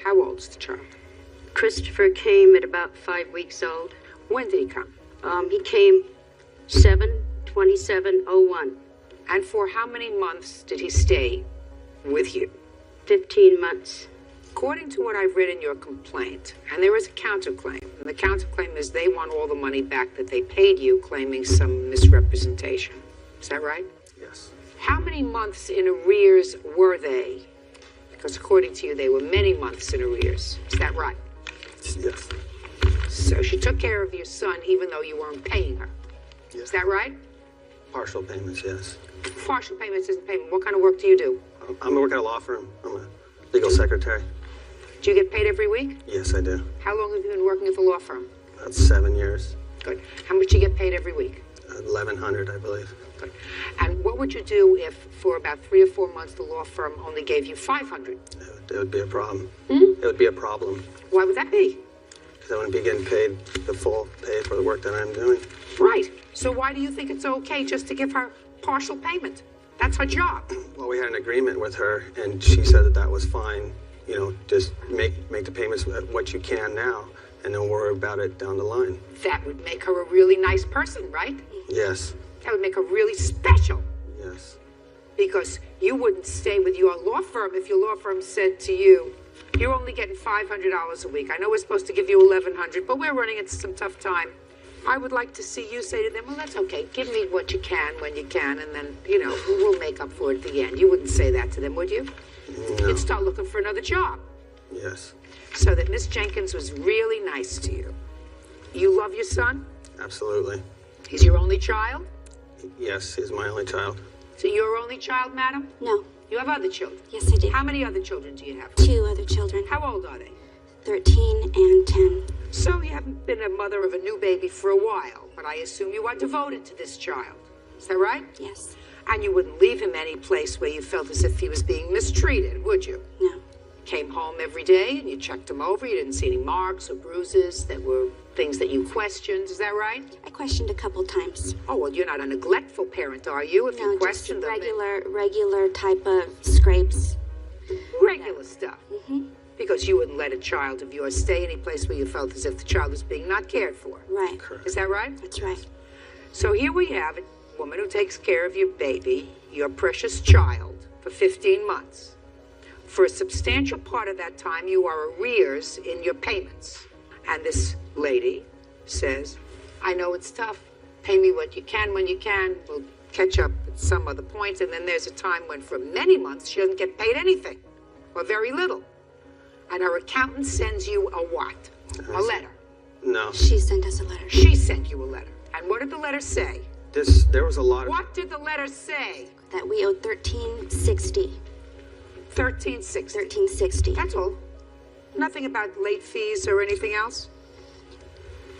How old's the child? Christopher came at about 5 weeks old. When did he come? He came 7/27/01. And for how many months did he stay with you? 15 months. According to what I've read in your complaint, and there is a counterclaim, and the counterclaim is they want all the money back that they paid you, claiming some misrepresentation. Is that right? Yes. How many months in arrears were they? Because according to you, they were many months in arrears. Is that right? Yes. So she took care of your son even though you weren't paying her. Yes. Is that right? Partial payments, yes. Partial payments isn't payment. What kind of work do you do? I'm working at a law firm. I'm a legal secretary. Do you get paid every week? Yes, I do. How long have you been working at the law firm? About 7 years. Good. How much do you get paid every week? 1,100, I believe. Good. And what would you do if for about 3 or 4 months the law firm only gave you 500? It would be a problem. Hmm? It would be a problem. Why would that be? Because I wouldn't be getting paid the full pay for the work that I'm doing. Right. So why do you think it's okay just to give her partial payment? That's her job. Well, we had an agreement with her, and she said that that was fine. You know, just make the payments what you can now, and don't worry about it down the line. That would make her a really nice person, right? Yes. That would make her really special. Yes. Because you wouldn't stay with your law firm if your law firm said to you, you're only getting $500 a week. I know we're supposed to give you $1,100, but we're running into some tough time. I would like to see you say to them, well, that's okay. Give me what you can when you can, and then, we'll make up for it at the end. You wouldn't say that to them, would you? No. You'd start looking for another job. Yes. So that Miss Jenkins was really nice to you. You love your son? Absolutely. He's your only child? Yes, he's my only child. So you're your only child, madam? No. You have other children? Yes, I do. How many other children do you have? 2 other children. How old are they? 13 and 10. So you haven't been a mother of a new baby for a while, but I assume you are devoted to this child. Is that right? Yes. And you wouldn't leave him any place where you felt as if he was being mistreated, would you? No. Came home every day and you checked him over. You didn't see any marks or bruises that were things that you questioned. Is that right? I questioned a couple times. Oh, well, you're not a neglectful parent, are you? If you question just them. regular type of scrapes. Regular stuff. Mm-hmm. Because you wouldn't let a child of yours stay any place where you felt as if the child was being not cared for. Right. Correct. Is that right? That's right. So here we have a woman who takes care of your baby, your precious child, for 15 months. For a substantial part of that time, you are arrears in your payments. And this lady says, I know it's tough. Pay me what you can when you can. We'll catch up at some other point. And then there's a time when for many months she doesn't get paid anything, or very little. And her accountant sends you a what? A letter. No. She sent us a letter. She sent you a letter. And what did the letter say? There was a lot of... What did the letter say? That we owed $13.60. $13.60. $13.60. That's all. Nothing about late fees or anything else?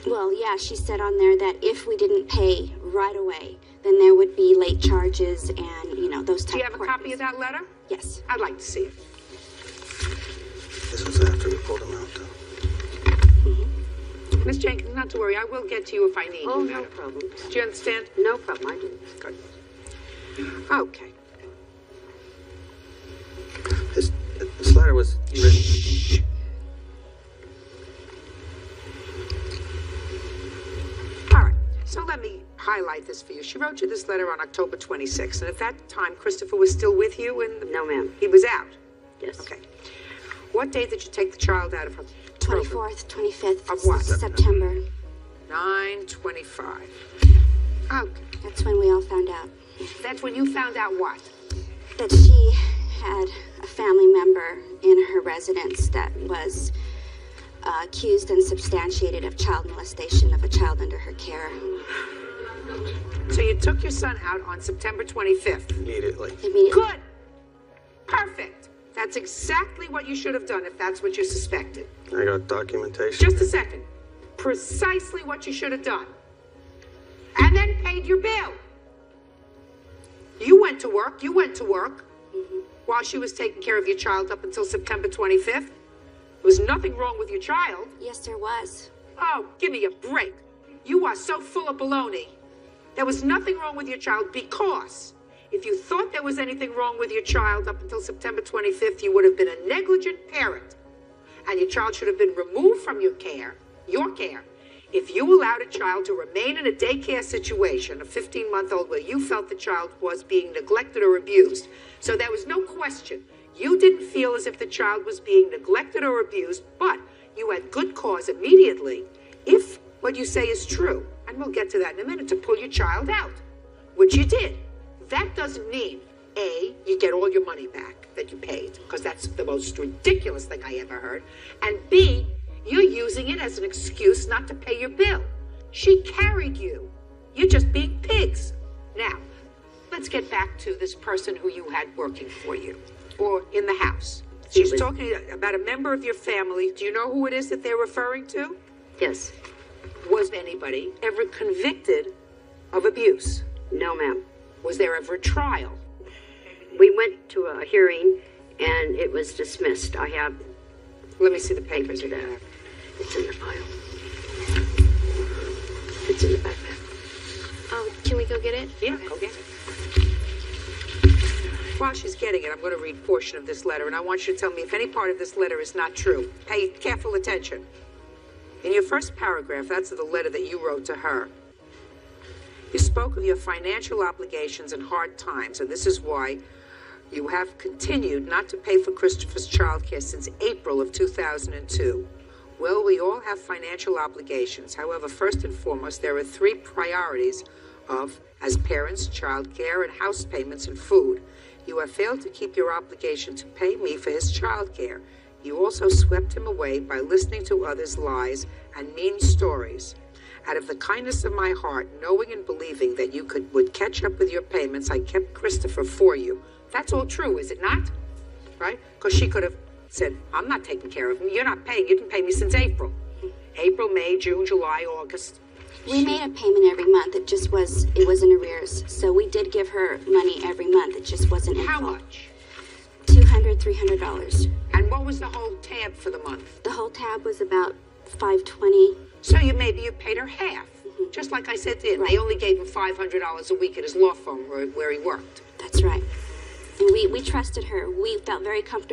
Well, yeah, she said on there that if we didn't pay right away, then there would be late charges and, those type of Do you have a copy of that letter? Yes. I'd like to see it. This was after we pulled him out, though. Mm-hmm. Miss Jenkins, not to worry. I will get to you if I need you. No problem. Do you understand? No problem, I do. Good. Okay. This letter was written... All right. So let me highlight this for you. She wrote you this letter on October 26th. And at that time, Christopher was still with you? No, ma'am. He was out? Yes. Okay. What date did you take the child out of her program? 24th, 25th. Of what? September. 9/25. Okay. That's when we all found out. That's when you found out what? That she had a family member in her residence that was accused and substantiated of child molestation of a child under her care. So you took your son out on September 25th? Immediately. Good. Perfect. That's exactly what you should have done if that's what you suspected. I got documentation. Just a second. Precisely what you should have done. And then paid your bill. You went to work. Mm-hmm. While she was taking care of your child up until September 25th. There was nothing wrong with your child. Yes, there was. Oh, give me a break. You are so full of baloney. There was nothing wrong with your child because if you thought there was anything wrong with your child up until September 25th, you would have been a negligent parent. and your child should have been removed from your care, if you allowed a child to remain in a daycare situation, a 15-month-old, where you felt the child was being neglected or abused. So there was no question. You didn't feel as if the child was being neglected or abused, but you had good cause immediately, if what you say is true, and we'll get to that in a minute, to pull your child out, which you did. That doesn't mean, A, you get all your money back that you paid, because that's the most ridiculous thing I ever heard, and B, you're using it as an excuse not to pay your bill. She carried you. You're just being pigs. Now, let's get back to this person who you had working for you, or in the house. She's talking about a member of your family. Do you know who it is that they're referring to? Yes. Was anybody ever convicted of abuse? No, ma'am. Was there ever a trial? We went to a hearing, and it was dismissed. I have... Let me see the papers you have. It's in the file. It's in the backpack. Oh, can we go get it? Yeah, go get it. While she's getting it, I'm going to read a portion of this letter, and I want you to tell me if any part of this letter is not true. Pay careful attention. In your first paragraph, that's the letter that you wrote to her. You spoke of your financial obligations and hard times, and this is why you have continued not to pay for Christopher's childcare since April of 2002. Well, we all have financial obligations. However, first and foremost, there are three priorities as parents, childcare, and house payments and food. You have failed to keep your obligation to pay me for his childcare. You also swept him away by listening to others' lies and mean stories. Out of the kindness of my heart, knowing and believing that you would catch up with your payments, I kept Christopher for you. That's all true, is it not? Right? Because she could have said, I'm not taking care of him. You're not paying. You didn't pay me since April. April, May, June, July, August. We made a payment every month. It was in arrears. So we did give her money every month. It just wasn't in How full. much? $200, $300. And what was the whole tab for the month? The whole tab was about $520. So maybe you paid her half. Just like I said to him, they only gave him $500 a week at his law firm where he worked. That's right. And we trusted her. We felt very comfortable.